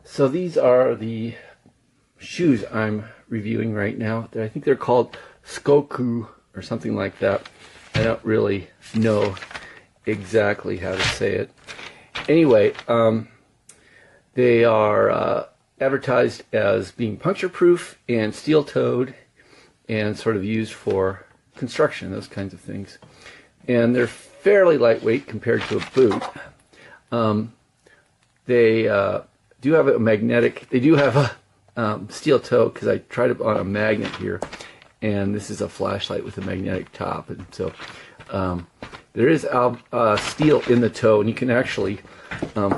So these are the shoes I'm reviewing right now. I think they're called SKOKOD or something like that. I don't really know exactly how to say it. Anyway, they are advertised as being puncture proof and steel toed and sort of used for construction, those kinds of things. And they're fairly lightweight compared to a boot. They do have a magnetic, they do have a steel toe, because I tried it on a magnet here, and this is a flashlight with a magnetic top, and so there is steel in the toe, and you can actually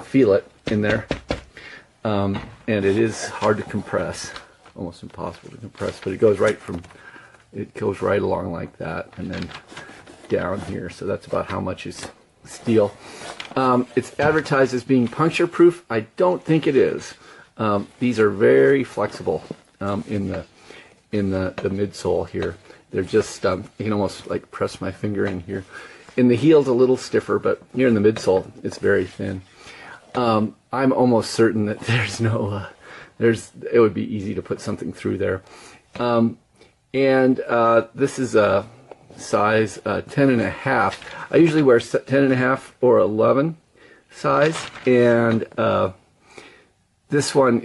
feel it in there, and it is hard to compress, almost impossible to compress, but it goes right along like that, and then down here, so that's about how much is steel. It's advertised as being puncture proof. I don't think it is. These are very flexible in the midsole here. They're just you can almost like press my finger in here. In the heel's a little stiffer, but here in the midsole it's very thin. I'm almost certain that there's no it would be easy to put something through there. This is a size 10.5. I usually wear 10.5 or 11 size, and this one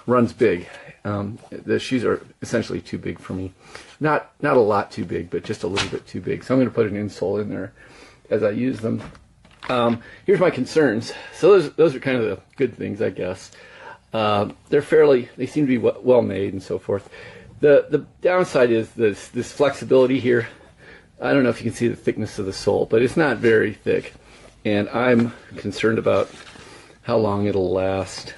runs big. The shoes are essentially too big for me. Not a lot too big, but just a little bit too big. So I'm going to put an insole in there as I use them. Here's my concerns. So those are kind of the good things, I guess. They seem to be well made and so forth. The downside is this flexibility here. I don't know if you can see the thickness of the sole, but it's not very thick, and I'm concerned about how long it'll last.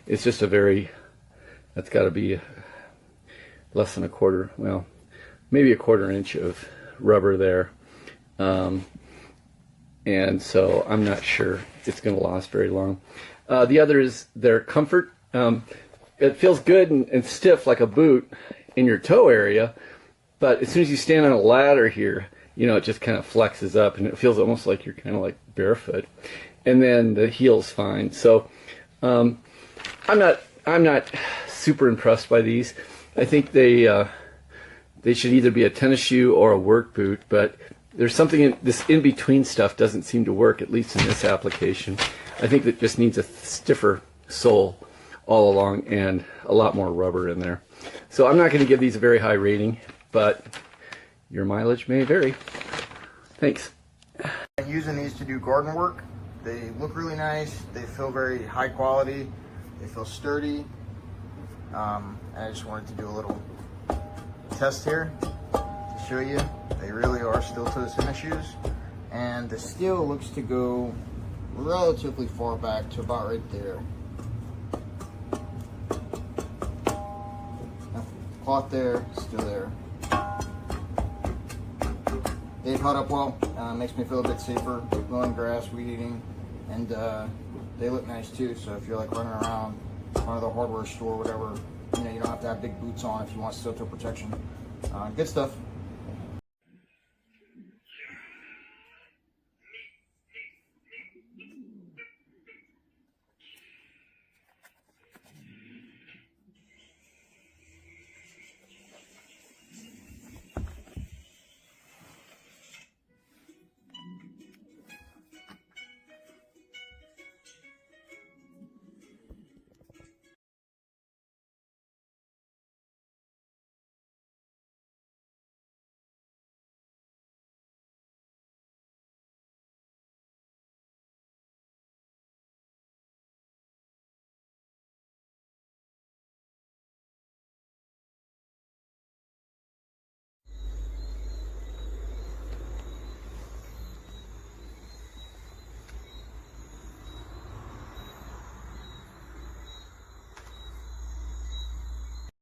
It's just that's got to be less than a quarter, well, maybe a quarter inch of rubber there, and so I'm not sure it's going to last very long. The other is their comfort. It feels good and stiff like a boot in your toe area, but as soon as you stand on a ladder here, it just kind of flexes up, and it feels almost like you're kind of like barefoot. And then the heel's fine. So I'm not super impressed by these. I think they should either be a tennis shoe or a work boot, but there's something this in-between stuff doesn't seem to work, at least in this application. I think that just needs a stiffer sole all along and a lot more rubber in there. So I'm not going to give these a very high rating, but your mileage may vary. Thanks. I'm using these to do garden work. They look really nice. They feel very high quality. They feel sturdy. I just wanted to do a little test here to show you. They really are steel-toe tennis shoes. And the steel looks to go relatively far back to about right there. Caught there, still there. They've held up well. Makes me feel a bit safer. Mowing grass, weed eating, and they look nice too. So if you're like running around one of the hardware store, whatever, you don't have to have big boots on if you want steel toe protection. Good stuff.